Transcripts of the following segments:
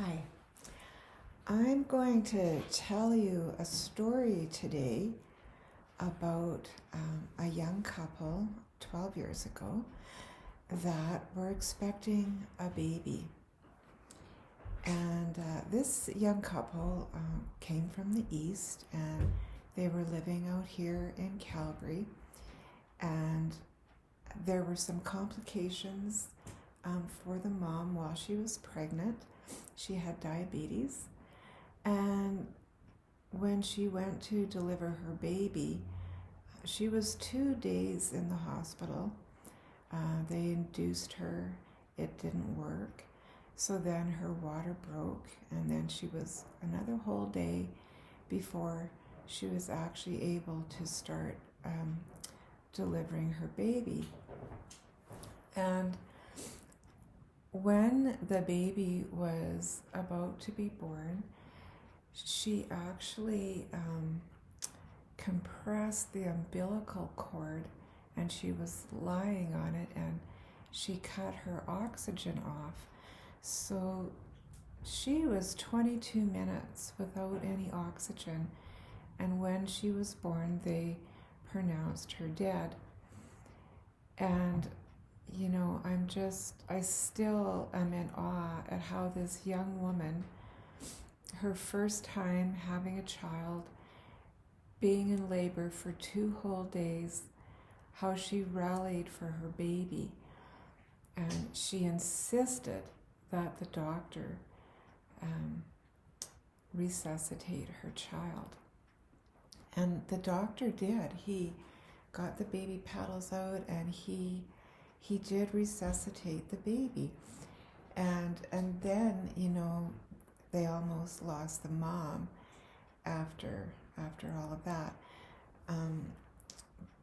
Hi, I'm going to tell you a story today about a young couple 12 years ago that were expecting a baby. And this young couple came from the East, and they were living out here in Calgary. And there were some complications for the mom while she was pregnant. She had diabetes, and when she went to deliver her baby, she was 2 days in the hospital. They induced her, it didn't work. So then her water broke, and then she was another whole day before she was actually able to start delivering her baby. And when the baby was about to be born, she actually compressed the umbilical cord, and she was lying on it, and she cut her oxygen off. So she was 22 minutes without any oxygen, and when she was born, they pronounced her dead. And you know, I still am in awe at how this young woman, her first time having a child, being in labor for 2 whole days, how she rallied for her baby. And she insisted that the doctor resuscitate her child. And the doctor did. He got the baby paddles out, and he did resuscitate the baby. And then, you know, they almost lost the mom after all of that.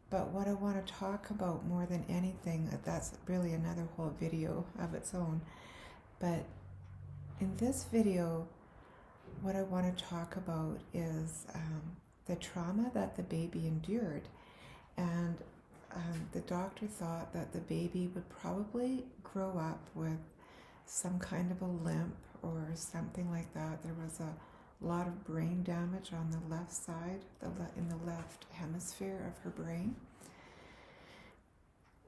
But what I want to talk about more than anything, that's really another whole video of its own. But in this video, what I want to talk about is the trauma that the baby endured. And the doctor thought that the baby would probably grow up with some kind of a limp or something like that. There was a lot of brain damage on the left side, in the left hemisphere of her brain.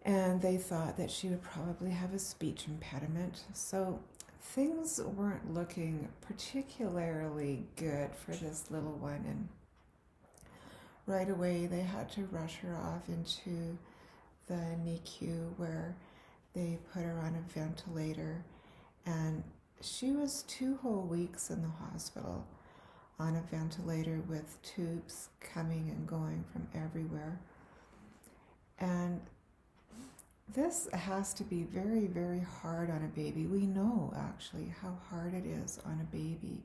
And they thought that she would probably have a speech impediment. So things weren't looking particularly good for this little one. And right away, they had to rush her off into the NICU, where they put her on a ventilator. And she was 2 whole weeks in the hospital on a ventilator with tubes coming and going from everywhere. And this has to be very, very hard on a baby. We know actually how hard it is on a baby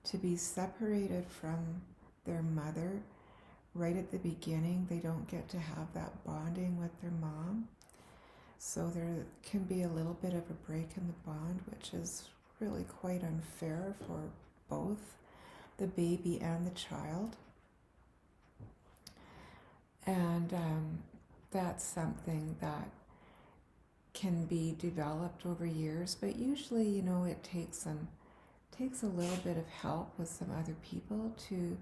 to be separated from their mother. Right at the beginning, they don't get to have that bonding with their mom. So there can be a little bit of a break in the bond, which is really quite unfair for both the baby and the child. And that's something that can be developed over years, but usually, you know, it takes a little bit of help with some other people to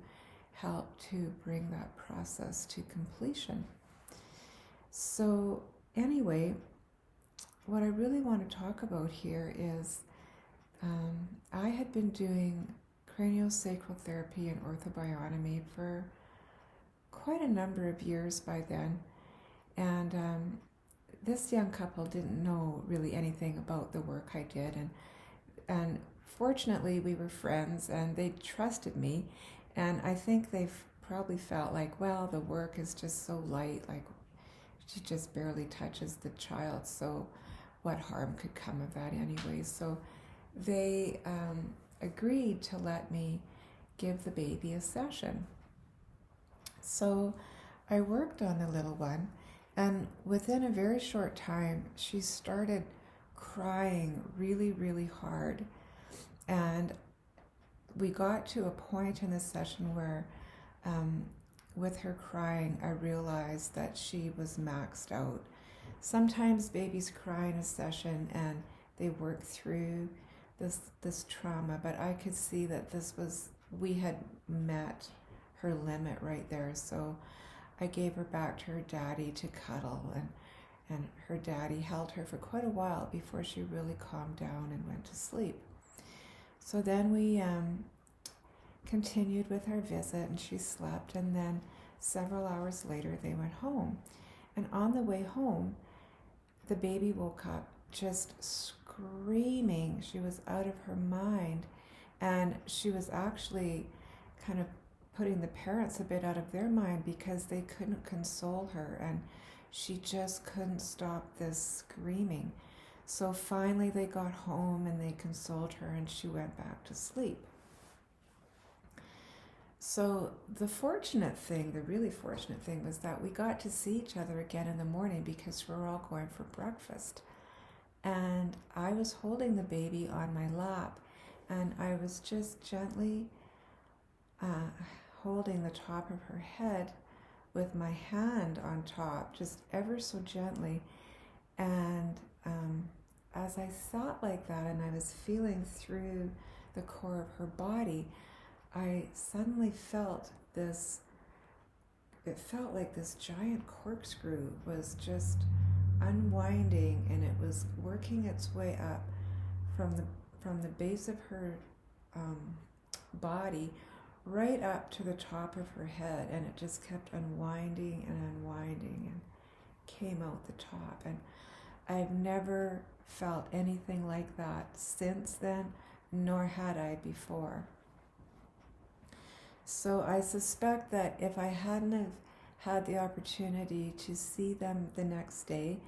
help to bring that process to completion. So anyway, what I really want to talk about here is I had been doing Cranio Sacral therapy and Ortho-Bionomy for quite a number of years by then. And this young couple didn't know really anything about the work I did. And fortunately, we were friends, and they trusted me. And I think they probably felt like, well, the work is just so light, like she just barely touches the child, so what harm could come of that anyway? So they agreed to let me give the baby a session. So I worked on the little one, and within a very short time, she started crying really, really hard. And we got to a point in the session where with her crying, I realized that she was maxed out. Sometimes babies cry in a session and they work through this trauma, but I could see that we had met her limit right there. So I gave her back to her daddy to cuddle, and her daddy held her for quite a while before she really calmed down and went to sleep. So then we continued with our visit, and she slept, and then several hours later they went home. And on the way home, the baby woke up just screaming. She was out of her mind, and she was actually kind of putting the parents a bit out of their mind because they couldn't console her, and she just couldn't stop this screaming. So finally they got home and they consoled her, and she went back to sleep. So the really fortunate thing was that we got to see each other again in the morning because we were all going for breakfast. And I was holding the baby on my lap, and I was just gently holding the top of her head with my hand on top, just ever so gently. And as I sat like that and I was feeling through the core of her body, I suddenly felt this, it felt like this giant corkscrew was just unwinding, and it was working its way up from the base of her body right up to the top of her head, and it just kept unwinding and came out the top. And I've never felt anything like that since then, nor had I before. So I suspect that if I hadn't have had the opportunity to see them the next day,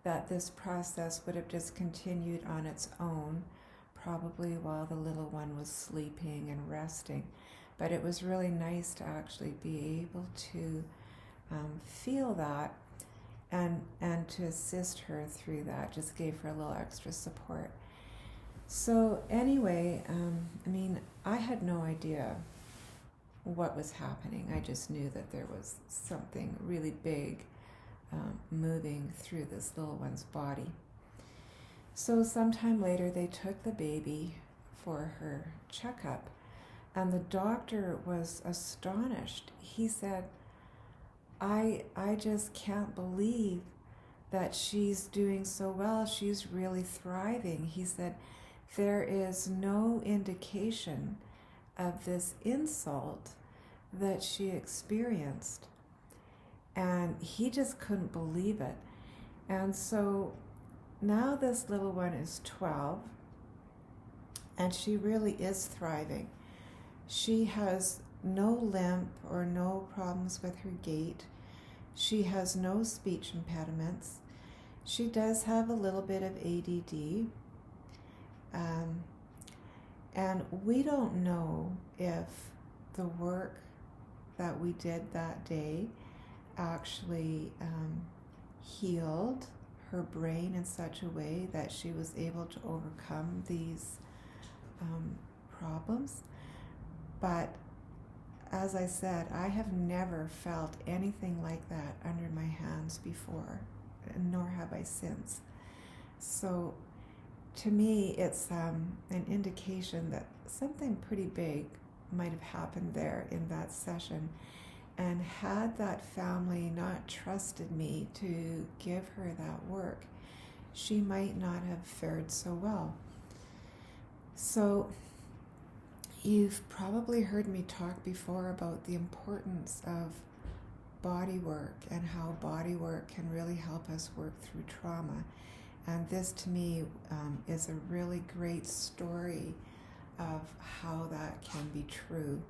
that this process would have just continued on its own, probably while the little one was sleeping and resting. But it was really nice to actually be able to feel that and to assist her through that. Just gave her a little extra support. So anyway, I had no idea what was happening. I just knew that there was something really big moving through this little one's body. So sometime later they took the baby for her checkup, and the doctor was astonished. He said, I just can't believe that she's doing so well. She's really thriving. He said, there is no indication of this insult that she experienced. And he just couldn't believe it. And so now this little one is 12, and she really is thriving. She has no limp or no problems with her gait. She has no speech impediments. She does have a little bit of ADD. And we don't know if the work that we did that day actually healed her brain in such a way that she was able to overcome these problems. But as I said, I have never felt anything like that under my hands before, nor have I since. So to me, it's an indication that something pretty big might have happened there in that session. And had that family not trusted me to give her that work, she might not have fared so well. So you've probably heard me talk before about the importance of body work and how body work can really help us work through trauma. And this to me is a really great story of how that can be true.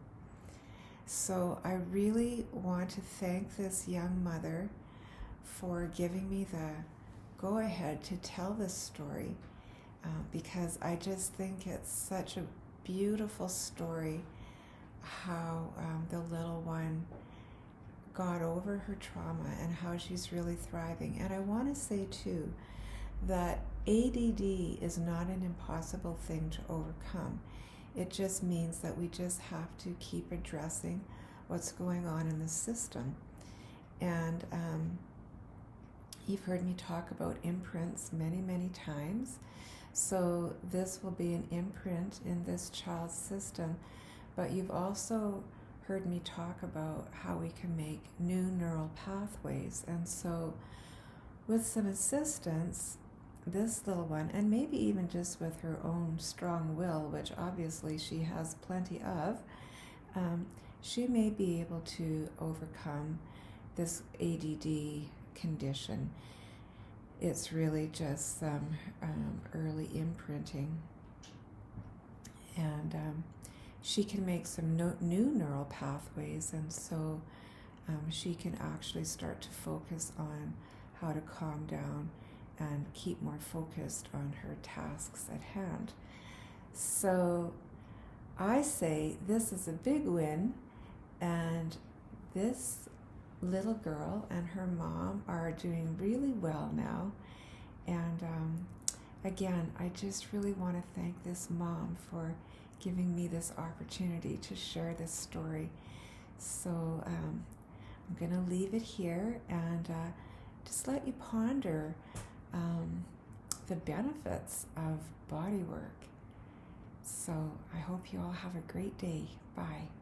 So I really want to thank this young mother for giving me the go-ahead to tell this story, because I just think it's such a beautiful story how the little one got over her trauma and how she's really thriving. And I want to say too that ADD is not an impossible thing to overcome. It just means that we just have to keep addressing what's going on in the system. And you've heard me talk about imprints many, many times. So this will be an imprint in this child's system. But you've also heard me talk about how we can make new neural pathways. And so with some assistance, this little one, and maybe even just with her own strong will, which obviously she has plenty of, she may be able to overcome this ADD condition. It's really just some early imprinting. And she can make some new neural pathways, and so she can actually start to focus on how to calm down and keep more focused on her tasks at hand. So I say this is a big win, and this little girl and her mom are doing really well now. And again, I just really want to thank this mom for giving me this opportunity to share this story. So I'm going to leave it here and just let you ponder the benefits of body work. So I hope you all have a great day. Bye.